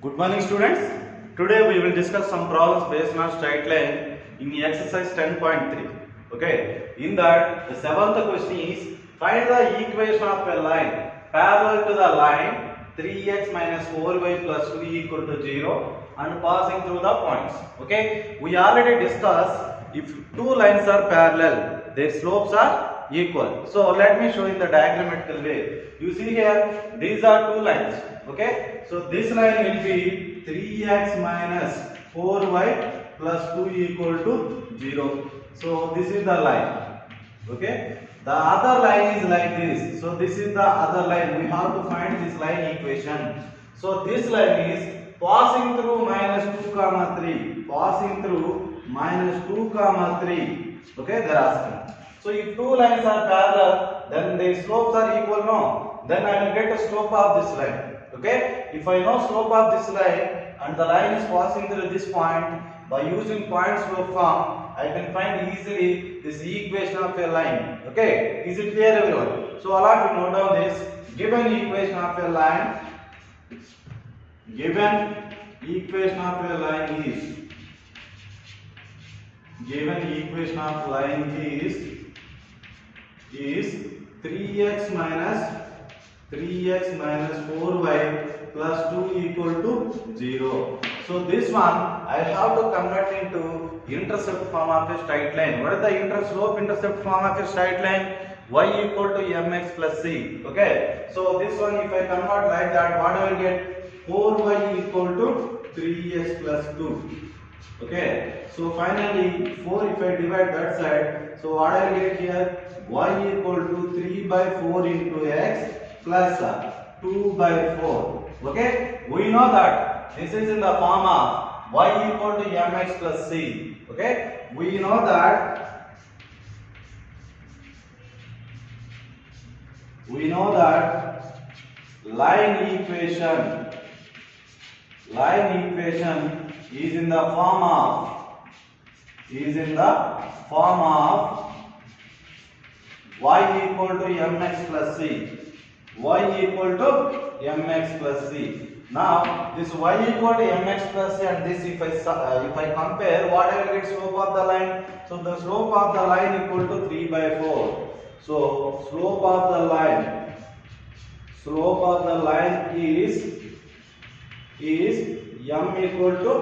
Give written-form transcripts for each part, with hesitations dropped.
Good morning students. Today we will discuss some problems based on straight line in exercise 10.3. Okay. In that the seventh question is find the equation of a line parallel to the line 3x minus 4y plus 2 equal to 0 and passing through the points. Okay. We already discussed if two lines are parallel, their slopes are equal. So let me show in the diagrammatical way. You see here these are two lines. Okay, so this line will be 3x minus 4y plus 2 equal to 0. So this is the line. Okay, the other line is like this. So this is the other line. We have to find this line equation. So this line is passing through minus 2 comma 3. Passing through minus 2 comma 3. Okay, they are asking. So if two lines are parallel, then the slopes are equal. No, then I will get a slope of this line. Okay, if I know slope of this line and the line is passing through this point, by using point slope form, I can find easily this equation of a line. Okay, is it clear everyone? So all of you note down this given equation of a line. Given equation of a line is 3x minus 4y plus 2 equal to 0. So this one I have to convert into intercept form of a straight line. What is the slope intercept form of a straight line? Y equal to mx plus c. Okay. So this one if I convert like that, what I will get? 4y equal to 3x plus 2. Okay. So finally 4 if I divide that side, so what I will get here? Y equal to 3 by 4 into x plus 2 by 4. Okay, we know that this is in the form of y equal to mx plus c. Okay, we know that line equation is in the form of y equal to mx plus c. Y equal to mx plus c. Now this y equal to mx plus c and this if I compare, what I will get slope of the line? So the slope of the line equal to 3 by 4. So slope of the line is m equal to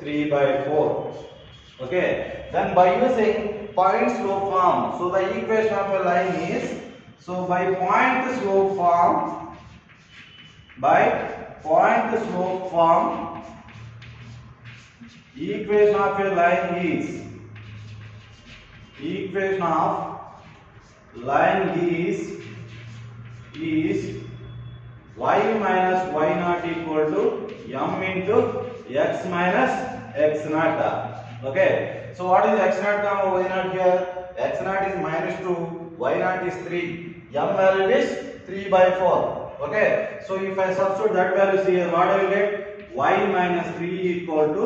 3 by 4. Okay. Then by using point slope form, so the equation of a line is, so by point slope form, equation of a line is y minus y naught equal to m into x minus x naught. Okay, so what is x naught comma y naught here? X naught is minus 2, y naught is 3, m value is 3 by 4. Okay, so if I substitute that value here, what I will get? Y minus 3 equal to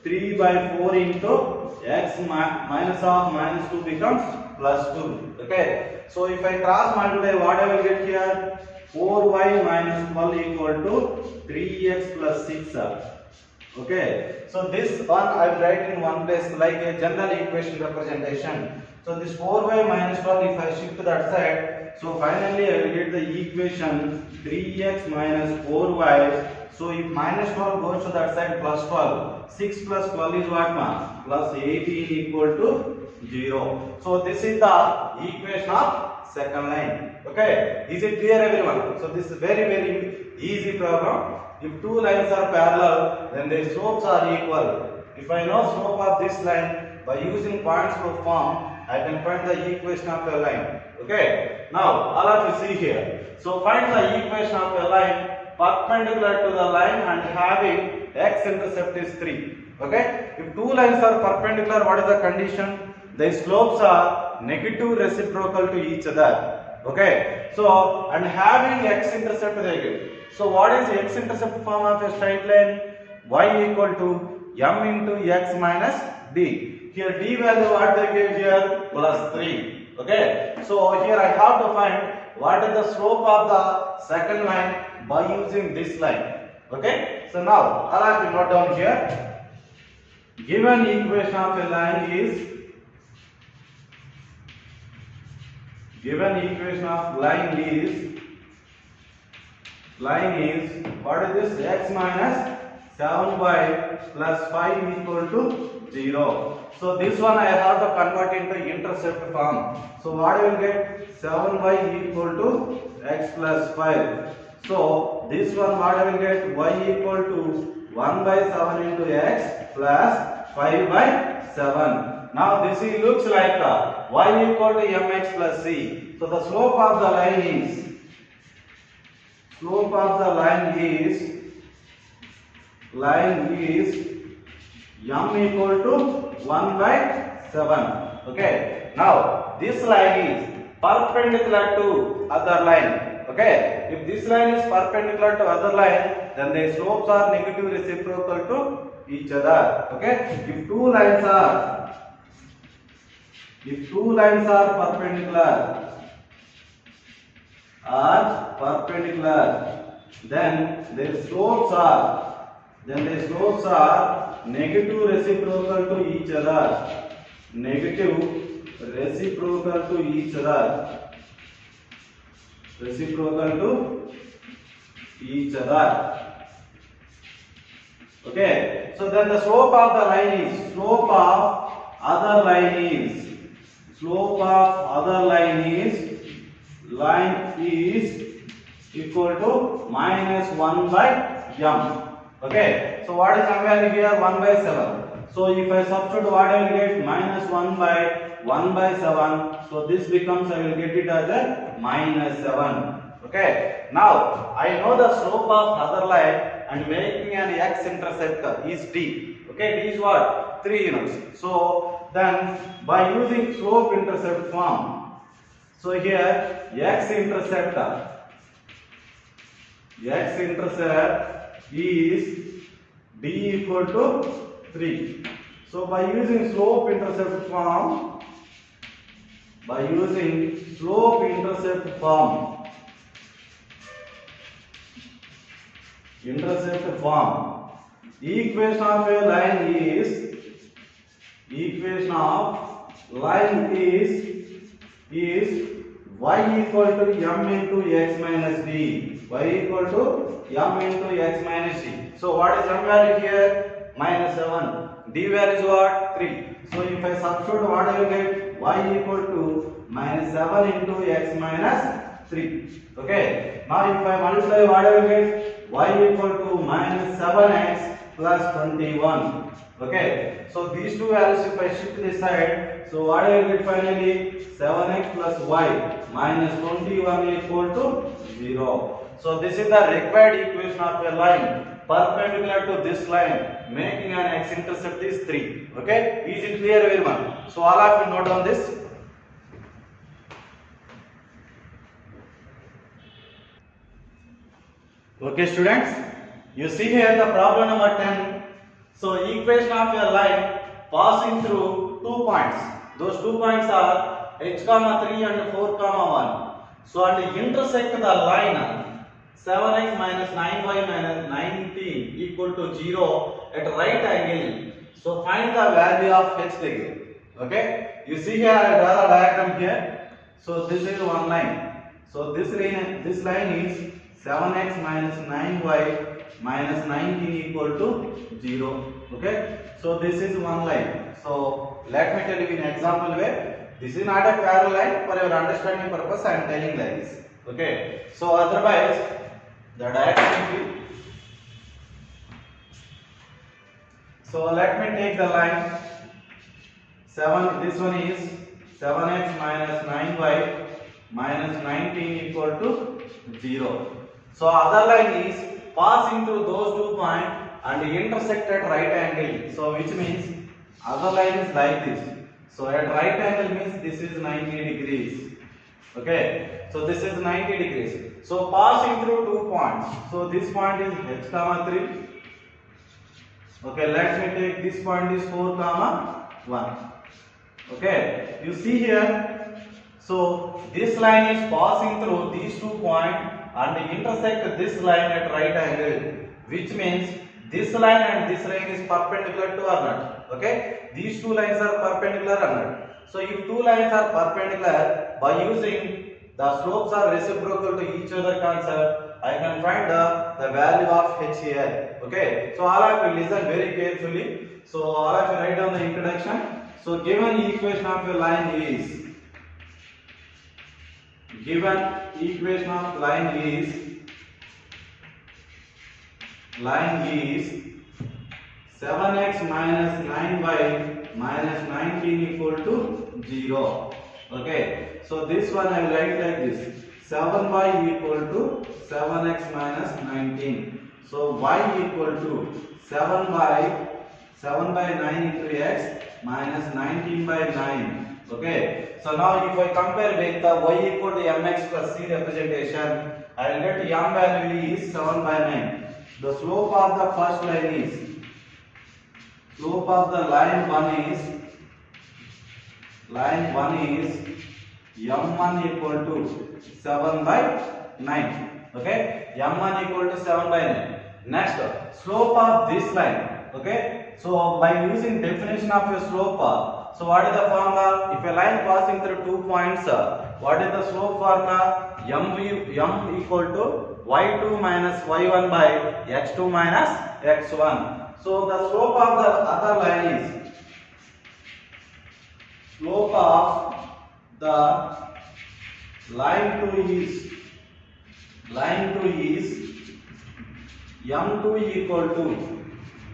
3 by 4 into x minus of minus 2 becomes plus 2. Okay, so if I cross multiply, what I will get here? 4y minus 12 equal to 3x plus 6. Okay, so this one I will write in one place like a general equation representation. So this 4y minus 12, if I shift to that side, so finally I will get the equation 3x minus 4y. So if minus 12 goes to that side, plus 12. 6 plus 12 is what, man? Plus 18 equal to 0. So this is the equation of second line. Okay, is it clear everyone? So this is very easy problem. If two lines are parallel, then their slopes are equal. If I know slope of this line, by using point slope form, I can find the equation of a line. Okay, now all of you see here. So find the equation of a line perpendicular to the line and having x-intercept is 3. Okay, if two lines are perpendicular, what is the condition? The slopes are negative reciprocal to each other. Okay, so and having x-intercept negative. So what is x-intercept form of a straight line? Y equal to m into x minus d. Here d value what they give here? Plus 3. Okay, so here I have to find what is the slope of the second line by using this line. Okay, so now all of you note down here. Given equation of a line is what is this? X minus 7y plus 5 equal to 0. So this one I have to convert into intercept form. So what I will get? 7y equal to x plus 5. So this one what I will get? Y equal to 1 by 7 into x plus 5 by 7. Now this looks like y equal to mx plus c. So the slope of the line is m equal to 1 by 7. Okay. Now this line is perpendicular to other line. Okay. If this line is perpendicular to other line, then the slopes are negative reciprocal to each other. Okay. If two lines are perpendicular, then their slopes are negative reciprocal to each other. Okay, so then the slope of the line is equal to minus 1 by m. Okay, so what is m value here? 1 by 7. So if I substitute, what I will get? Minus 1 by 7. So this becomes, I will get it as a minus 7. Okay, now I know the slope of other line and making an x-intercept is d. Okay, d is what? 3 units. So then by using slope intercept form, so here x-intercept is d equal to 3. So by using slope intercept form, equation of a line is y equal to m into x minus d. So what is m value here? Minus 7. D value is what? 3. So if I substitute, what I will get? Y equal to minus 7 into x minus 3. Okay. Now if I multiply, what I will get? Y equal to minus 7x plus 21. Okay. So these two values, if I shift this side, so what I will get finally? 7x plus y minus 21 equal to 0. So this is the required equation of a line perpendicular to this line, making an x-intercept is 3. Okay, is it clear everyone? So all of you note down this. Okay students, you see here the problem number 10. So equation of a line passing through 2 points. Those 2 points are h comma 3 and 4 comma 1. So and intersect the line 7x minus 9y minus 19 equal to 0 at right angle. So find the value of h degree. Okay, you see here I draw the diagram here. So this is one line. So this line is 7x minus 9y minus 19 equal to 0. Okay, so this is one line. So let me tell you in example way. This is not a parallel line. For your understanding purpose, I am telling like this. Okay, so otherwise the diagram will be. So let me take the line 7. This one is 7x minus 9y minus 19 equal to 0. So other line is passing through those 2 points and intersect at right angle. So which means other line is like this. So at right angle means this is 90 degrees. Okay, so this is 90 degrees. So passing through 2 points. So this point is h comma 3. Okay, let me take this point is 4 comma 1. Okay, you see here. So this line is passing through these 2 points and intersect this line at right angle, which means this line and this line is perpendicular to or not. Okay, these two lines are perpendicular or not. So if two lines are perpendicular, by using the slopes are reciprocal to each other concept, I can find the value of h here. Okay, so all of you listen very carefully. So all of you write down the introduction. So given equation of a line is, given equation of line is 7x minus 9y minus 19 equal to 0. Okay, so this one I will write like this: 7y equal to 7x minus 19. So y equal to 7 by 9 into x minus 19 by 9. Okay, so now if I compare with the y equal to mx plus c representation, I will get m value is 7 by 9. The slope of the first line is, slope of the line 1 is m1 equal to 7 by 9. Okay, m1 equal to 7 by 9. Next, slope of this line. Okay, so by using definition of a slope, so what is the formula? If a line passing through 2 points, what is the slope formula? M equal to y2 minus y1 by x2 minus x1. So the slope of the other line is, slope of the line 2 is m2 equal to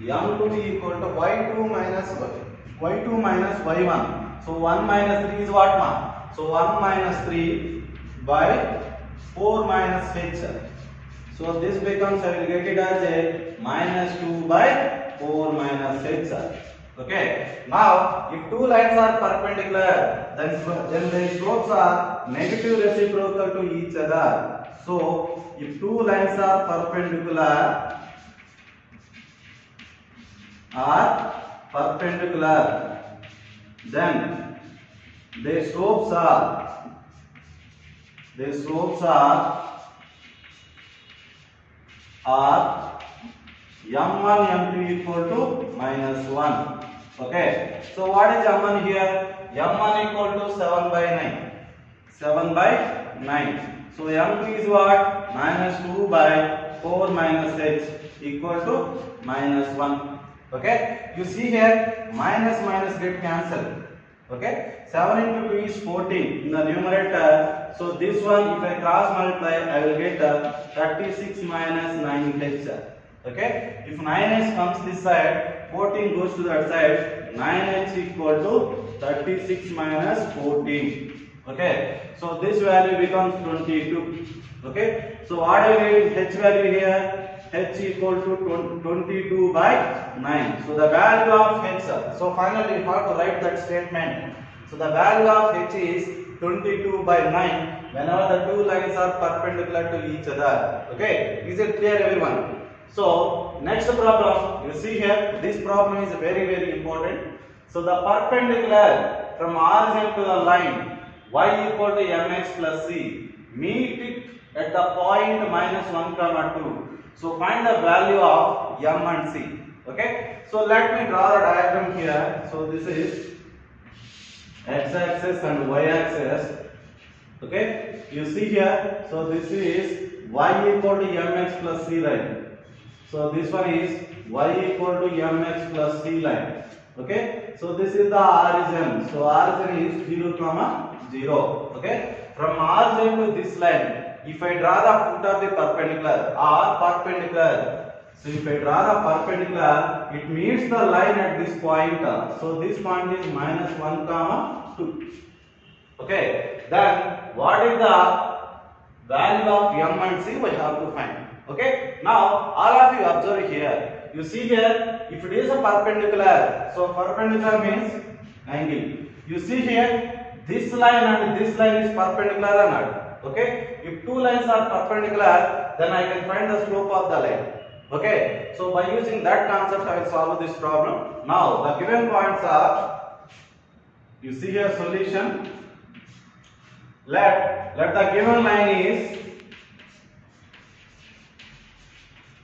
y2 minus y1. So 1 minus 3 is what, ma? So 1 minus 3 by 4 minus h. So this becomes, I will get it as a minus 2 by 4 minus h. Okay. Now, if two lines are perpendicular, then their slopes are negative reciprocal to each other. So, if two lines are perpendicular, then their slopes are m1 m2 equal to minus 1. Okay, so what is m1 here? m1 equal to 7 by 9. 7 by 9. So m2 is what? Minus 2 by 4 minus h equal to minus 1. Okay, you see here minus minus get cancelled. Okay, 7 into 2 is 14 in the numerator. So this one, if I cross multiply, I will get 36 minus 9h. Okay, if 9h comes this side, 14 goes to that side, 9h equal to 36 minus 14. Okay, so this value becomes 22. Okay, so what I get h value here? H equal to 22 by 9. So the value of h, so finally we have to write that statement. So the value of h is 22 by 9 whenever the two lines are perpendicular to each other. Okay, is it clear, everyone? So next problem, you see here, this problem is very important. So the perpendicular from origin to the line y equal to mx plus c meet it at the point minus 1 comma 2. So find the value of m and c. Okay, so let me draw the diagram here. So this is x-axis and y-axis. Okay, you see here, so this is y equal to mx plus c line. So this one is y equal to mx plus c line. Okay, so this is the origin. So origin is 0 comma 0. Okay, from origin to this line, if I draw the foot of the perpendicular or perpendicular, so if I draw the perpendicular, it meets the line at this point. So this point is minus 1 comma 2. Okay, then what is the value of m and c? We have to find. Okay, now all of you observe here. You see here, if it is a perpendicular, so perpendicular means angle. You see here, this line and this line is perpendicular or not? Okay, if two lines are perpendicular, then I can find the slope of the line. Okay, so by using that concept, I will solve this problem. Now, the given points are, you see here solution. Let the given line is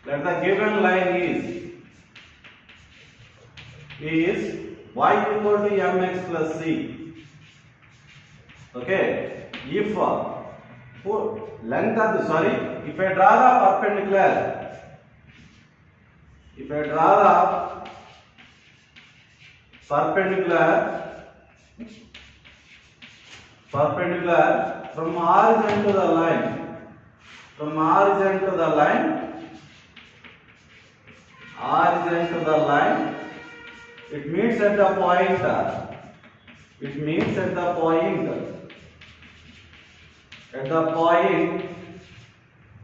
let the given line is y equal to mx plus c. Okay, if length of the, sorry, if I draw the perpendicular, if I draw the perpendicular from origin to the line, it meets at the point,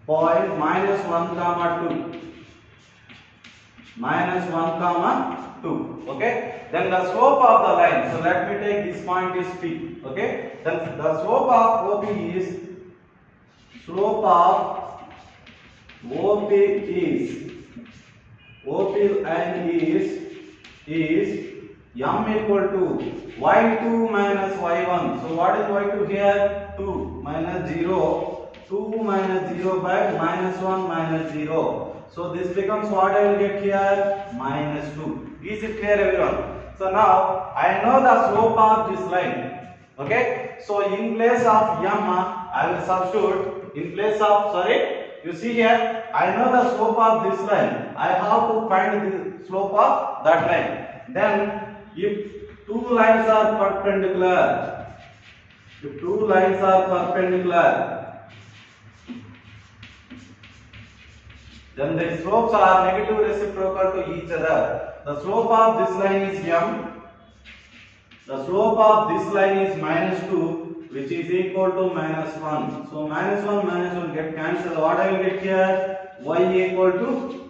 point minus 1 comma 2. Okay, then the slope of the line, so let me take this point is P. Okay, then the slope of OP line is m equal to y2 minus y1. So what is y2 here? 2 minus 0 by minus 1 minus 0. So this becomes what I will get here? Minus 2. Is it clear, everyone? So now I know the slope of this line. Okay, so in place of m I will substitute, in place of, sorry, you see here, I know the slope of this line, I have to find the slope of that line. Then if two lines are perpendicular, then the slopes are negative reciprocal to each other. The slope of this line is m, the slope of this line is minus 2, which is equal to minus 1. So minus 1 get cancelled. What I will get here? Y equal to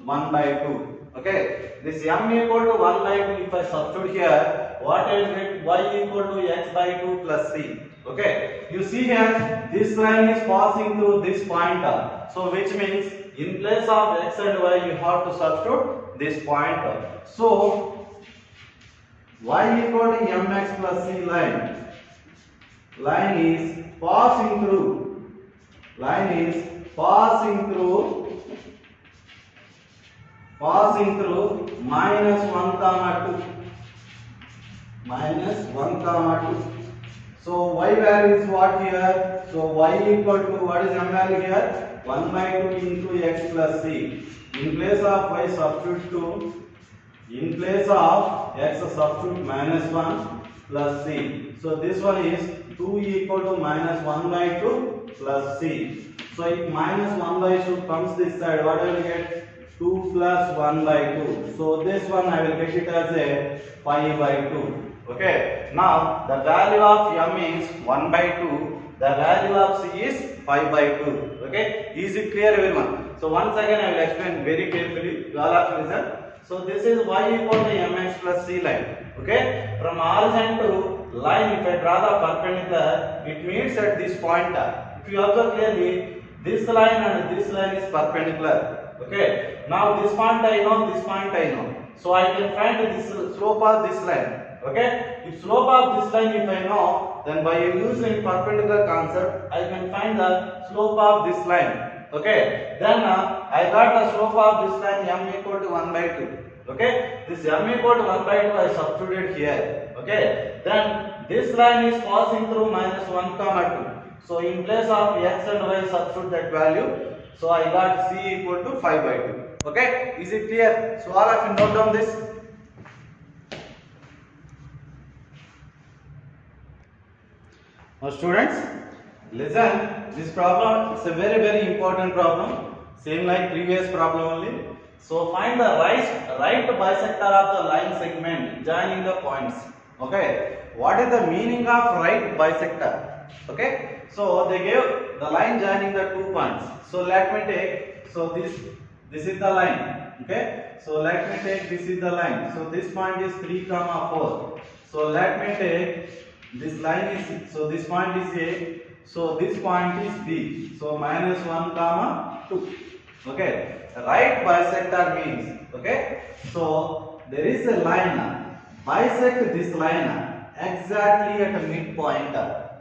1 by 2. Okay, this m equal to 1 by 2, if I substitute here, what I will get? Y equal to x by 2 plus c. Okay, you see here, this line is passing through this pointer. So which means in place of x and y, you have to substitute this pointer. So y equal to mx plus c line is passing through minus 1 comma 2. So y value is what here? So y equal to, what is m value here? 1 by 2 into x plus c. In place of y substitute 2, in place of x substitute minus 1 plus c. So this one is 2 equal to minus 1 by 2 plus c. So if minus 1 by 2 comes this side, what I will get? 2 plus 1 by 2. So this one I will get it as a 5 by 2. Okay, now the value of m is 1 by 2, the value of c is 5 by 2. Okay, is it clear, everyone? So once again I will explain very carefully, you all have to listen. So this is y equal to mx plus c line. Okay, from origin to line, if I draw the perpendicular, it meets at this point. If you observe clearly, this line and this line is perpendicular. Okay, now this point I know, this point I know, so I can find this slope of this line. Okay, if slope of this line if I know, then by using perpendicular concept I can find the slope of this line. Okay, then I got the slope of this line m equal to 1 by 2. Okay, this m equal to 1 by 2 I substituted here. Okay, then this line is passing through minus 1 comma 2. So in place of x and y substitute that value. So I got c equal to 5 by 2. Okay, is it clear? So all of you note down this. Now students, listen, this problem is a very important problem, same like previous problem only. So find the right bisector of the line segment joining the points. Okay, what is the meaning of right bisector? Okay, so they gave the line joining the 2 points. So let me take, so this is the line. Okay, so let me take, this is the line. So this point is 3 comma 4. So let me take, this line is, so this point is A, so this point is B, so minus 1 comma 2. Okay, right bisector means, okay, so there is a line, bisect this line exactly at a midpoint.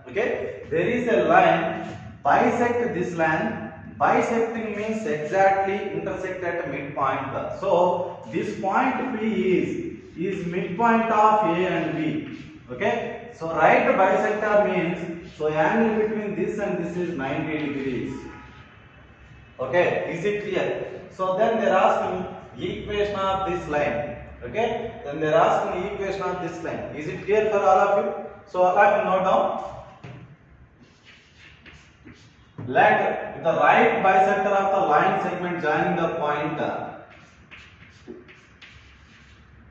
Okay, there is a line, bisect this line Bisecting means exactly intersect at midpoint. So this point P is midpoint of A and B. Okay. So right bisector means so angle between this and this is 90 degrees. Okay, is it clear? So then they are asking equation of this line. Okay, then they are asking equation of this line. Is it clear for all of you? So all of you note down. Let the right bisector of the line segment joining the point.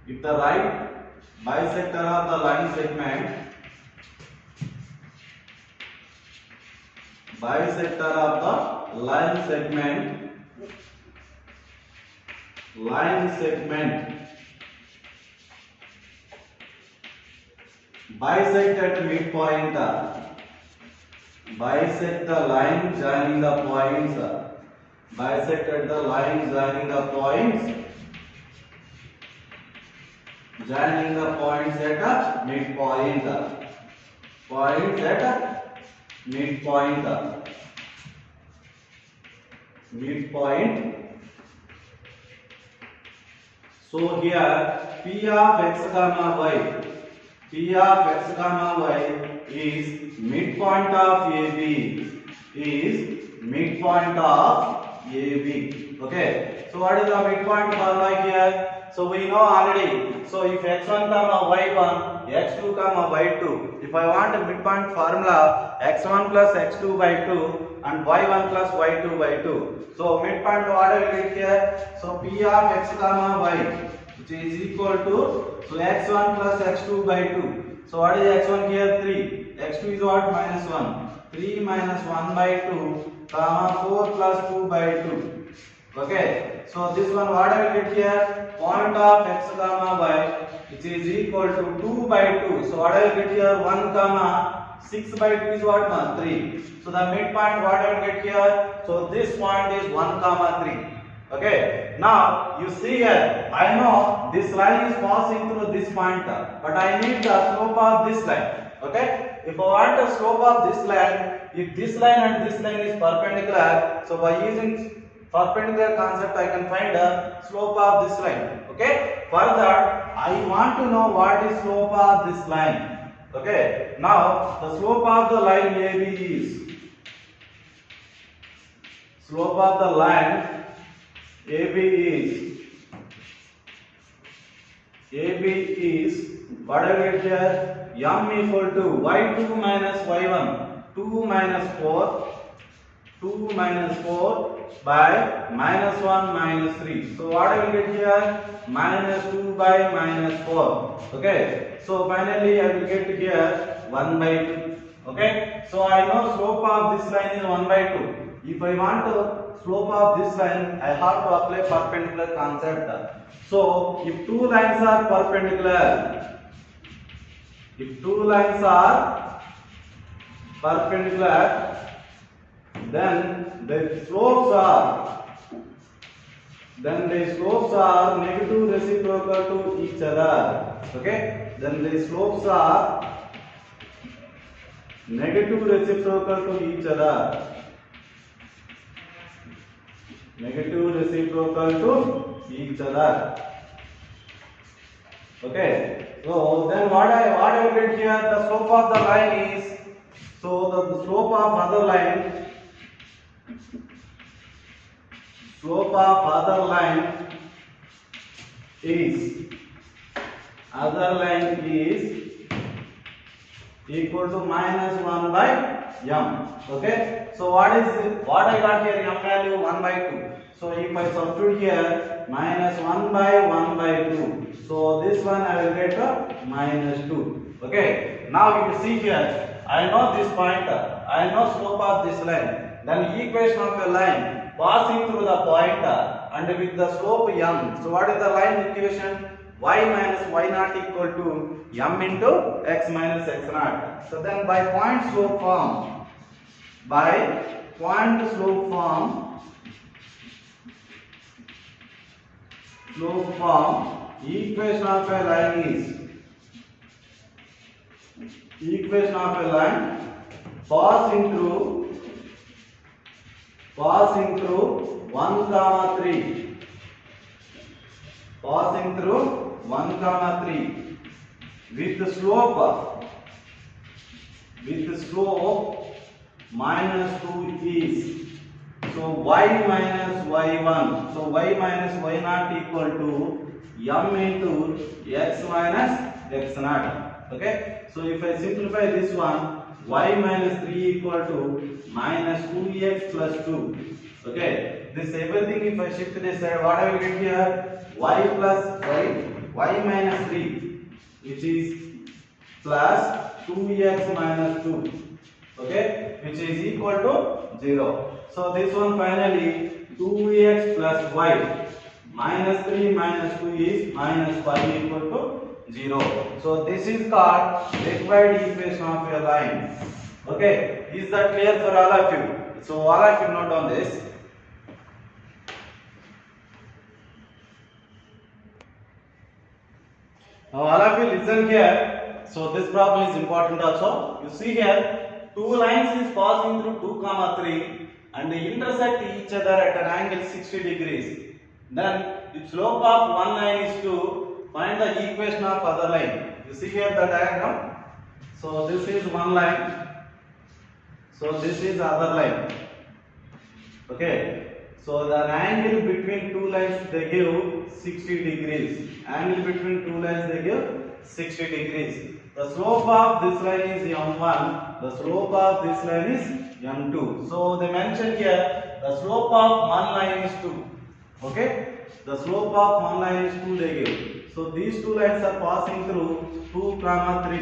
If the right bisector of the line segment bisector of the line segment bisect at midpoint, bisect the line joining the points, bisected the line joining the points at a midpoint, points at a midpoint. So here P of x comma y is midpoint of AB, Okay. So what is the midpoint formula here? So we know already. So if x1 comma y1, x2 comma y2, if I want a midpoint formula, x1 plus x2 by 2 and y1 plus y2 by 2. So midpoint what I will get here? So P of x comma y, which is equal to so x1 plus x2 by 2. So what is x1 here? 3. x2 is what? Minus 1. 3 minus 1 by 2 comma 4 plus 2 by 2. Okay, so this one what I will get here? Point of x comma y, which is equal to 2 by 2. So what I will get here? 1 comma 6 by 2 is what? 3. So the midpoint what I will get here? So this point is 1 comma 3. Okay, now you see here, I know this line is passing through this point, but I need the slope of this line. Okay, if I want the slope of this line, if this line and this line is perpendicular, so by using perpendicular concept I can find the slope of this line. Okay, further I want to know what is slope of this line. Okay, now the slope of the line AB is slope of the line AB is what I get here? M equal to y2 minus y1, 2 minus 4 by minus 1 minus 3. So what I will get here? Minus 2 by minus 4. Okay. So finally I will get here 1 by 2. Okay. So I know slope of this line is 1 by 2. If I want to slope of this line, I have to apply perpendicular concept. So if two lines are perpendicular, then the slopes are negative reciprocal to each other. Okay, then the slopes are negative reciprocal to each other. Okay, so then what I will get here? The slope of the line is, so the slope of other line is equal to minus 1 by m. Okay, so what I got here? M value 1 by 2. So if I substitute here minus 1 by 2, so this one I will get minus 2. Okay, now you see here, I know this point, I know slope of this line. Then equation of a line passing through the point and with the slope m. So what is the line equation? Y minus y naught equal to m into x minus x naught. So then by point slope form, equation of a line passing passing through 1 comma 3, passing through 1 comma 3 with the slope minus 2 is, so y minus y1, so y minus y naught equal to m into x minus x naught. Okay, so if I simplify this one, y minus 3 equal to minus 2x plus 2. Okay, this everything if I shift this side, what I will get here? Y plus y minus 3, which is plus 2x minus 2. Okay, which is equal to 0. So this one finally 2x plus y minus 3 minus 2 is minus 5 equal to 0. So this is called required equation of a line. Okay, is that clear for all of you? So all of you note down this. Now all of you listen here. So this problem is important also. You see here, two lines is passing through 2 comma 3 and they intersect each other at an angle 60 degrees. Then the slope of one line is to find the equation of other line. You see here the diagram. So this is one line. So this is other line. Okay. So the angle between two lines they give 60 degrees. Angle between two lines they give 60 degrees. The slope of this line is m1. The slope of this line is m2. So they mention here the slope of one line is 2. Okay. The slope of one line is 2 they give. So these two lines are passing through 2 comma 3.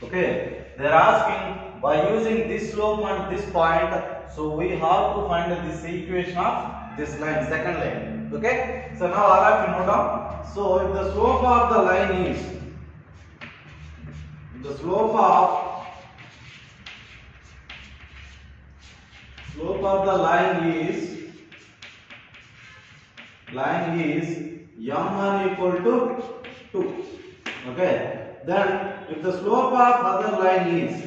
Okay. They are asking by using this slope and this point. So we have to find this equation of this line, second line. Okay. So now all of you note down. So if the slope of the line is, the slope of the line is m1 equal to 2. Okay. Then if the slope of other line is,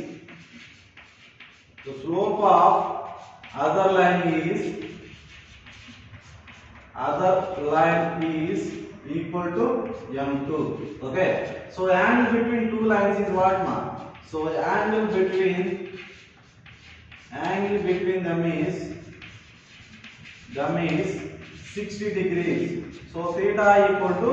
equal to m2. Okay. So angle between two lines is what, ma? So angle between them is 60 degrees. So theta equal to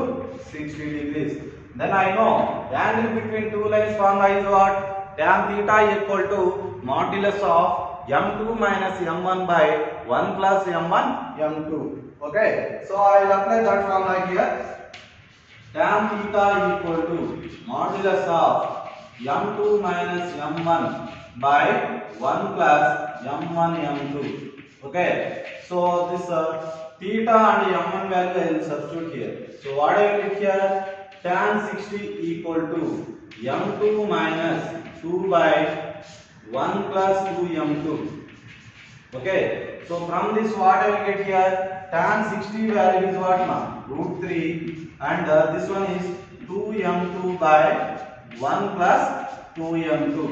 60 degrees. Then I know the angle between two lines formula is what? Tan theta equal to modulus of m2 minus m1 by 1 plus m1 m2. Okay. So I will apply that formula here. Tan theta equal to modulus of m2 minus m1 by 1 plus m1 m2. Okay. So this theta and m1 value I will substitute here. So what I will get here? Tan 60 equal to m2 minus 2 by 1 plus 2 m2. Okay. So from this what I will get here? Tan 60 value is what, ma? Root 3 and this one is 2 m2 by 1 plus 2 m2.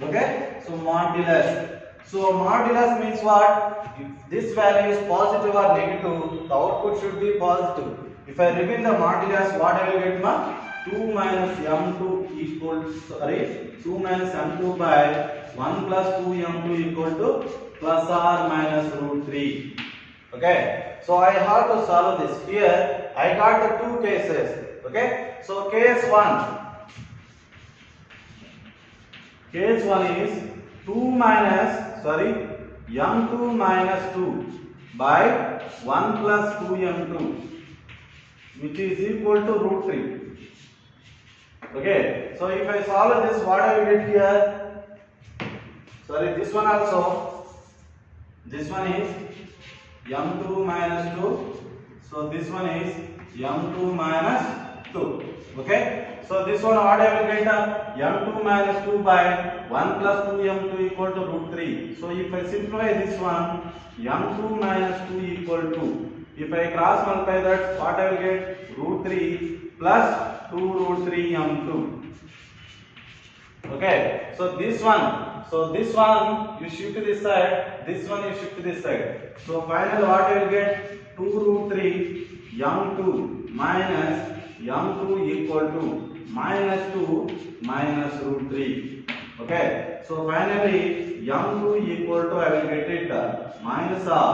Okay. So modulus. So modulus means what? If this value is positive or negative, the output should be positive. If I reveal the modulus, what I will get, ma? 2 minus m2 2 minus m2 by 1 plus 2 m2 equal to plus or minus root 3. Okay. So I have to solve this. Here I got the two cases. Okay. So case 1 is 2 minus m2 minus 2 by 1 plus 2 m2, which is equal to root 3. Okay. So if I solve this, what I will get here? This one also. This one is m2 minus 2. So this one is m2 minus 2. Okay. So this one what I will get? m2 minus 2 by 1 plus 2 m2 equal to root 3. So if I simplify this one, m2 minus 2 equal to, if I cross multiply that, what I will get? Root 3 plus 2 root 3 m2. Okay. So this one, So this one you shift this side, this one you shift this side. So finally what you will get? 2 root 3 m2 minus m2 equal to minus 2 minus root 3. Okay. So finally m2 equal to, I will get it minus of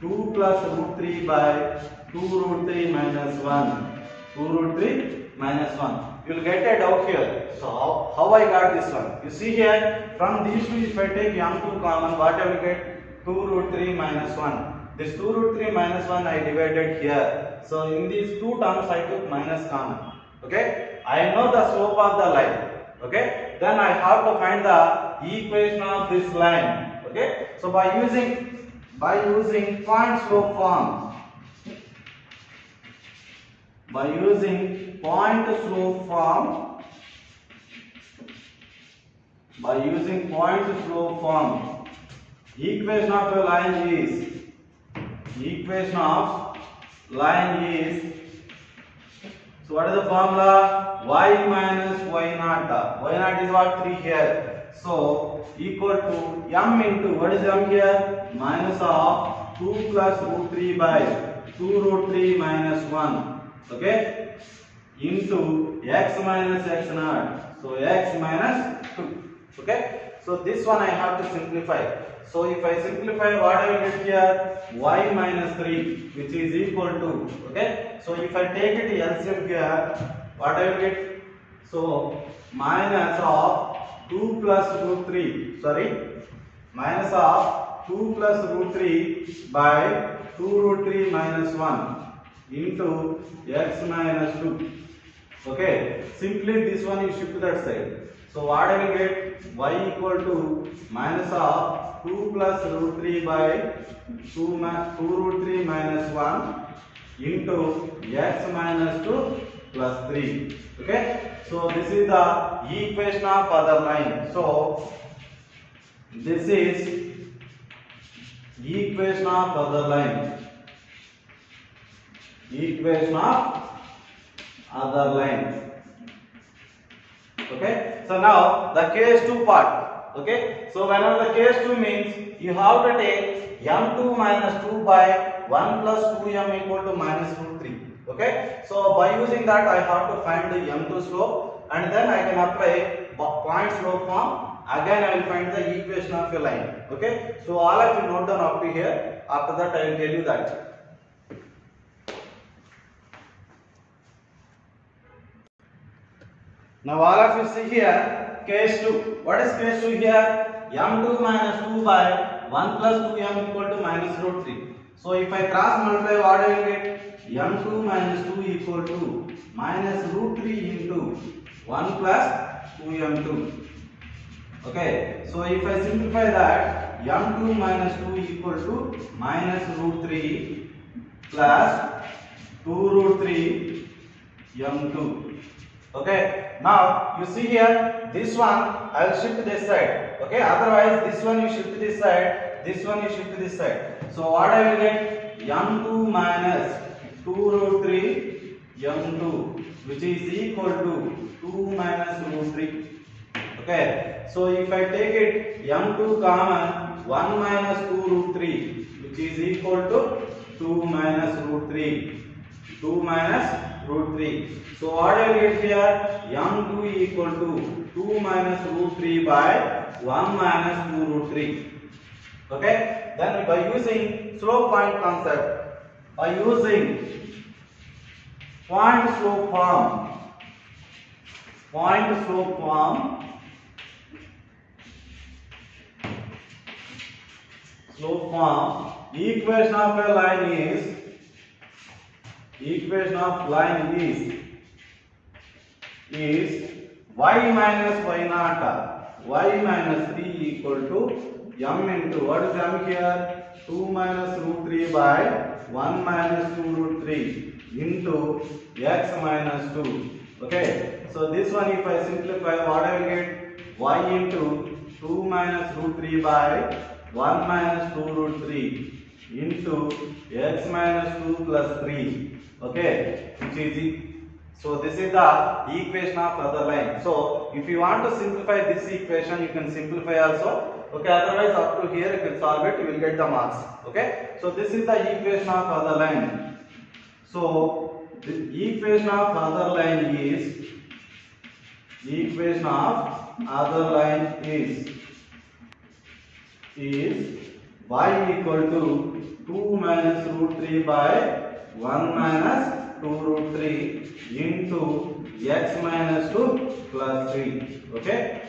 2 plus root 3 by 2 root 3 minus 1. 2 root 3 minus 1. You will get a doubt here. So how I got this one? You see here, from these two if I take m2 common, what I will get? 2 root 3 minus 1. This 2 root 3 minus 1 I divided here. So in these two terms I took minus common. Okay. I know the slope of the line. Okay. Then I have to find the equation of this line. Okay. So by using point slope form, equation of a line is, so what is the formula? Y minus y naught. Y naught is what? 3 here. So equal to m into, what is m here? Minus of 2 plus root 3 by 2 root 3 minus 1. Okay, into x minus x naught. So x minus 2. Okay, so this one I have to simplify. So if I simplify, what I will get here? Y minus 3, which is equal to, okay. So if I take it LCM here, what I will get? So minus of 2 plus root 3. Minus of 2 plus root 3 by 2 root 3 minus 1 into x minus 2. Okay, simply this one you shift to that side. So what I will get? Y equal to minus of 2 plus root 3 by 2 root 3 minus 1 into x minus 2 plus 3. Okay, so this is the equation of other line. So this is equation of other line. Okay, so now the case 2 part. Okay, so whenever the case 2 means you have to take m2 minus 2 by 1 plus 2m equal to minus root 3. Okay, so by using that I have to find the m2 slope, and then I can apply point slope form. Again I will find the equation of a line. Okay, so all of you note down up to here. After that I will tell you that. Now all of you see here case 2. What is case 2 here? m2 minus 2 by 1 plus 2m equal to minus root 3. So if I cross multiply, what I will get? m2 minus 2 equal to minus root 3 into 1 plus 2m2. Okay, so if I simplify that, m2 minus 2 equal to minus root 3 plus 2 root 3 m2. Okay, now you see here, this one I will shift this side. Okay, otherwise this one you shift this side, this one you shift this side. So what I will get? m2 minus 2 root 3 m2, which is equal to 2 minus root 3. Okay, so if I take it m2 common, 1 minus 2 root 3, which is equal to 2 minus root 3. 2 minus root 3. So what I will get here? m2 equal to 2 minus root 3 by 1 minus 2 root 3. Okay, then by using slope point concept, by using point slope form, equation of a line is y minus y naught, y minus 3 equal to m into, what is m here? 2 minus root 3 by 1 minus 2 root 3 into x minus 2. Okay, so this one if I simplify, what I will get? Y into 2 minus root 3 by 1 minus 2 root 3 into x minus 2 plus 3. Okay, which is So this is the equation of other line. So if you want to simplify this equation, you can simplify also. Okay, otherwise up to here if you solve it, you will get the marks. Okay, so this is the equation of other line. So the equation of other line is y equal to 2 minus root 3 by 1 minus 2 root 3 into x minus 2 plus 3. Okay.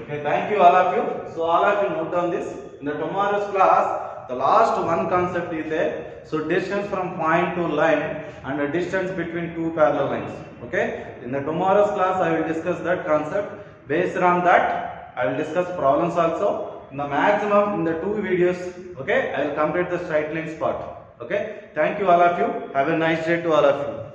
Okay, thank you all of you. So all of you note down this. In the tomorrow's class, the last one concept is there. So distance from point to line and the distance between two parallel lines. Okay. In the tomorrow's class, I will discuss that concept. Based on that, I will discuss problems also. In the maximum in the 2 videos. Okay, I will complete the straight lines part. Okay. Thank you all of you. Have a nice day to all of you.